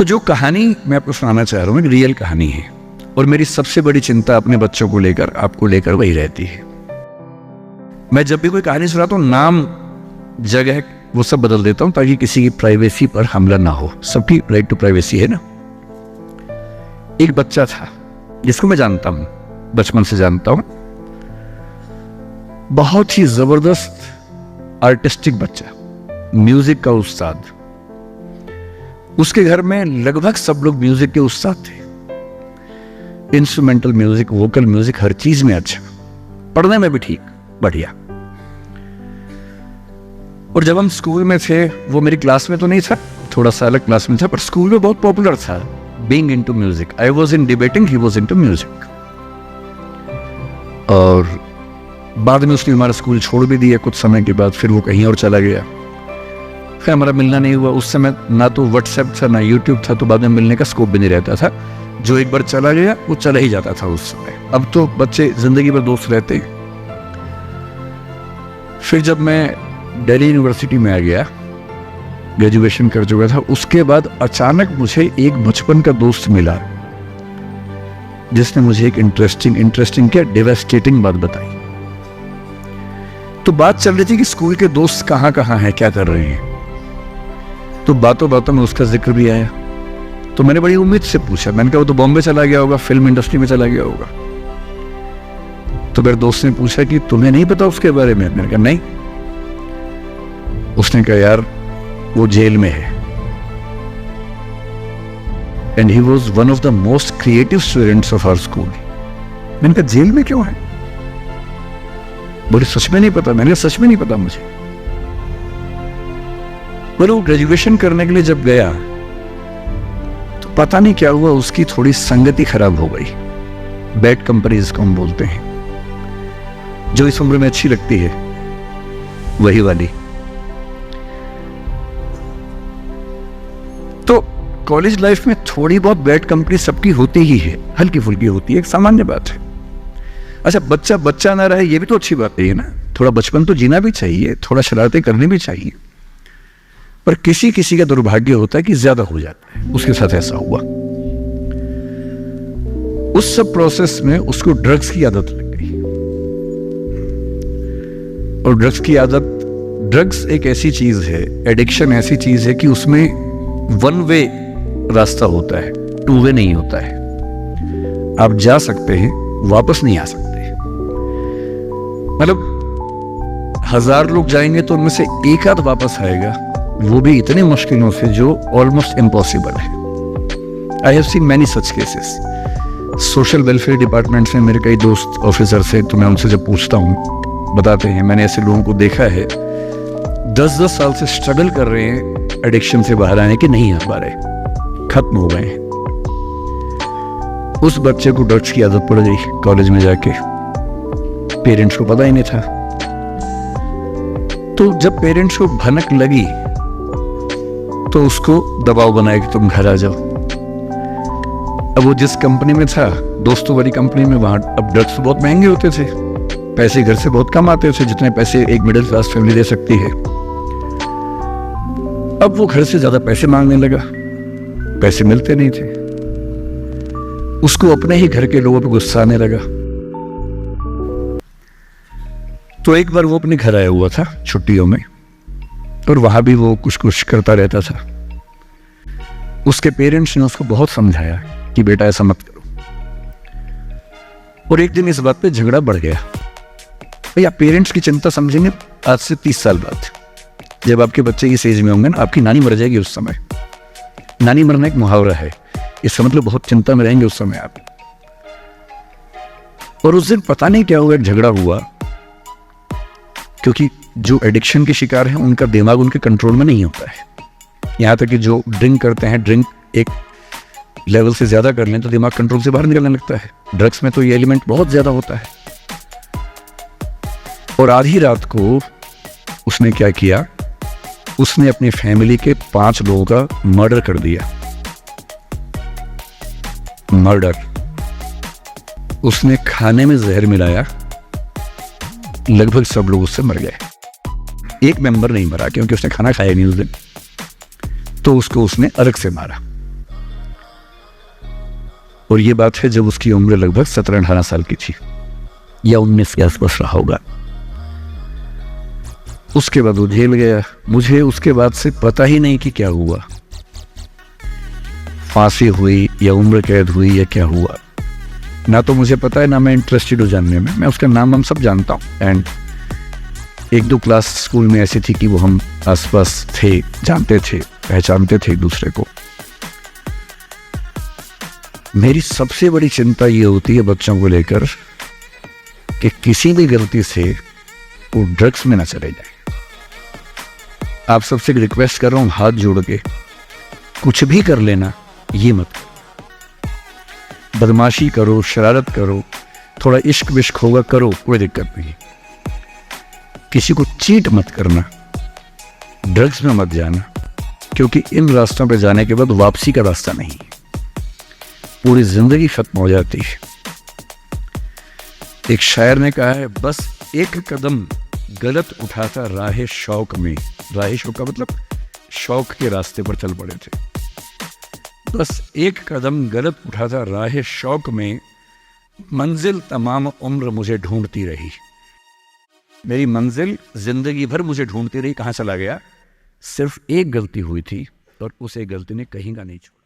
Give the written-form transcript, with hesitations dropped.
तो जो कहानी मैं आपको सुनाना चाह रहा हूँ एक रियल कहानी है, और मेरी सबसे बड़ी चिंता अपने बच्चों को लेकर, आपको लेकर वही रहती है। मैं जब भी कोई कहानी सुनाता हूँ, नाम, जगह, वो सब बदल देता हूँ ताकि किसी की प्राइवेसी पर हमला ना हो। सबकी राइट टू प्राइवेसी है ना। एक बच्चा था जिसको मैं जानता हूँ, बचपन से जानता हूँ, बहुत ही जबरदस्त आर्टिस्टिक बच्चा, म्यूजिक का उस्ताद। उसके घर में लगभग सब लोग म्यूजिक के उस्ताद थे। इंस्ट्रूमेंटल म्यूजिक, वोकल म्यूजिक, हर चीज में अच्छा, पढ़ने में भी ठीक, बढ़िया। और जब हम स्कूल में थे, वो मेरी क्लास में तो नहीं था, थोड़ा सा अलग क्लास में था, पर स्कूल में बहुत पॉपुलर था, being into music. I was in debating, he was into music. और बाद में उसने हमारा स्कूल छोड़ भी दिया कुछ समय के बाद, फिर वो कहीं और चला गया, फिर हमारा मिलना नहीं हुआ। उस समय ना तो व्हाट्सएप था ना यूट्यूब था, तो बाद में मिलने का स्कोप भी नहीं रहता था। जो एक बार चला गया वो चला ही जाता था उस समय। अब तो बच्चे जिंदगी भर दोस्त रहते हैं। फिर जब मैं दिल्ली यूनिवर्सिटी में आ गया, ग्रेजुएशन कर चुका था, उसके बाद अचानक मुझे एक बचपन का दोस्त मिला जिसने मुझे एक इंटरेस्टिंग क्या डेवास्टेटिंग बात बताई। तो बात चल रही थी कि स्कूल के दोस्त कहाँ कहाँ हैं, क्या कर रहे हैं। तो बातों बातों में उसका जिक्र भी आया। तो मैंने बड़ी उम्मीद से पूछा, मैंने कहा वो तो बॉम्बे चला गया होगा, फिल्म इंडस्ट्री में चला गया होगा। तो मेरे दोस्त ने पूछा कि तुम्हें नहीं पता उसके बारे में? मैंने कहा नहीं। उसने कहा यार वो जेल में है, and he was one of the most creative students of our school. मैंने कहा जेल में क्यों है? बोले सच में नहीं पता। मैंने कहा सच में नहीं पता मुझे। बोले वो ग्रेजुएशन करने के लिए जब गया तो पता नहीं क्या हुआ, उसकी थोड़ी संगति खराब हो गई। बैड कंपनी जिसको हम बोलते हैं, जो इस उम्र में अच्छी लगती है, वही वाली। तो कॉलेज लाइफ में थोड़ी बहुत बैड कंपनी सबकी होती ही है, हल्की फुल्की होती है, एक सामान्य बात है। अच्छा, बच्चा बच्चा ना रहे ये भी तो अच्छी बात है ना। थोड़ा बचपन तो जीना भी चाहिए, थोड़ा शरारतें करनी भी चाहिए। पर किसी किसी का दुर्भाग्य होता है कि ज्यादा हो जाता है। उसके साथ ऐसा हुआ। उस सब प्रोसेस में उसको ड्रग्स की आदत लग गई। और ड्रग्स एक ऐसी चीज है, एडिक्शन ऐसी चीज है कि उसमें वन वे रास्ता होता है, टू वे नहीं होता है। आप जा सकते हैं, वापस नहीं आ सकते। मतलब 1000 लोग जाएंगे तो उनमें से एक आध वापस आएगा, वो भी इतनी मुश्किलों से जो ऑलमोस्ट इम्पॉसिबल है। I have seen many such cases. Social welfare department से मेरे कई दोस्त ऑफिसर से, तो मैं उनसे जब पूछता हूँ बताते हैं, मैंने ऐसे लोगों को देखा है 10-10 साल से स्ट्रगल कर रहे हैं एडिक्शन से बाहर आने के, नहीं आ पा रहे, खत्म हो गए हैं। उस बच्चे को ड्रग्स की आदत पड़ गई कॉलेज में जाके, पेरेंट्स को पता ही नहीं था। तो जब पेरेंट्स को भनक लगी तो उसको दबाव बनाया कि तुम घर आ जाओ। अब वो जिस कंपनी में था, दोस्तों वाली कंपनी में, वहां अब ड्रग्स बहुत महंगे होते थे, पैसे घर से बहुत कम आते थे, जितने पैसे एक मिडिल क्लास फैमिली दे सकती है। अब वो घर से ज्यादा पैसे मांगने लगा, पैसे मिलते नहीं थे। उसको अपने ही घर के लोगों पर गुस्सा आने लगा। तो एक बार वो अपने घर आया हुआ था छुट्टियों में, और वहां भी वो कुछ कुछ करता रहता था। उसके पेरेंट्स ने उसको बहुत समझाया कि बेटा ऐसा मत करो। और एक दिन इस बात पे झगड़ा बढ़ गया। भैया पेरेंट्स की चिंता समझेंगे आज से 30 साल बाद, जब आपके बच्चे इस एज में होंगे ना, आपकी नानी मर जाएगी उस समय। नानी मरना एक मुहावरा है, इसका मतलब बहुत चिंता में रहेंगे उस समय आप। और उस दिन पता नहीं क्या हुआ, एक झगड़ा हुआ, क्योंकि जो एडिक्शन के शिकार हैं उनका दिमाग उनके कंट्रोल में नहीं होता है। यहाँ तक कि जो ड्रिंक करते हैं, ड्रिंक एक लेवल से ज्यादा कर लें तो दिमाग कंट्रोल से बाहर निकलने लगता है। ड्रग्स में तो ये एलिमेंट बहुत ज्यादा होता है। और आधी रात को उसने क्या किया, उसने अपनी फैमिली के 5 लोगों का मर्डर कर दिया। मर्डर। उसने खाने में जहर मिलाया, लगभग सब लोग उससे मर गए। एक मेंबर नहीं मरा क्योंकि उसने खाना खाया नहीं उस दिन, तो उसको उसने अलग से मारा। और ये बात है जब उसकी उम्र लगभग 17-18 साल की थी या 19 के आसपास रहा होगा। उसके बाद वो जेल गया। मुझे उसके बाद से पता ही नहीं कि क्या हुआ, फांसी हुई या उम्र कैद हुई या क्या हुआ, ना तो मुझे पता है ना मैं इंटरेस्टेड हूँ जानने में। मैं उसका नाम हम सब जानता हूँ एंड 1-2 क्लास स्कूल में ऐसी थी कि वो हम आसपास थे, जानते थे, पहचानते थे एक दूसरे को। मेरी सबसे बड़ी चिंता ये होती है बच्चों को लेकर कि किसी भी गलती से वो ड्रग्स में ना चले जाए। आप सबसे रिक्वेस्ट कर रहा हूं हाथ जोड़ के, कुछ भी कर लेना ये मत करो। बदमाशी करो, शरारत करो, थोड़ा इश्क विश्क होगा करो, कोई दिक्कत नहीं। किसी को चीट मत करना, ड्रग्स में मत जाना, क्योंकि इन रास्तों पे जाने के बाद वापसी का रास्ता नहीं, पूरी जिंदगी खत्म हो जाती है। एक शायर ने कहा है, बस एक कदम गलत उठाता राह शौक में, राह शौक का मतलब शौक के रास्ते पर चल पड़े थे। बस एक कदम गलत उठाता राह शौक में, मंजिल तमाम उम्र मुझे ढूंढती रही। मेरी मंजिल जिंदगी भर मुझे ढूंढती रही, कहाँ चला गया। सिर्फ एक गलती हुई थी और उस एक गलती ने कहीं का नहीं छोड़ा।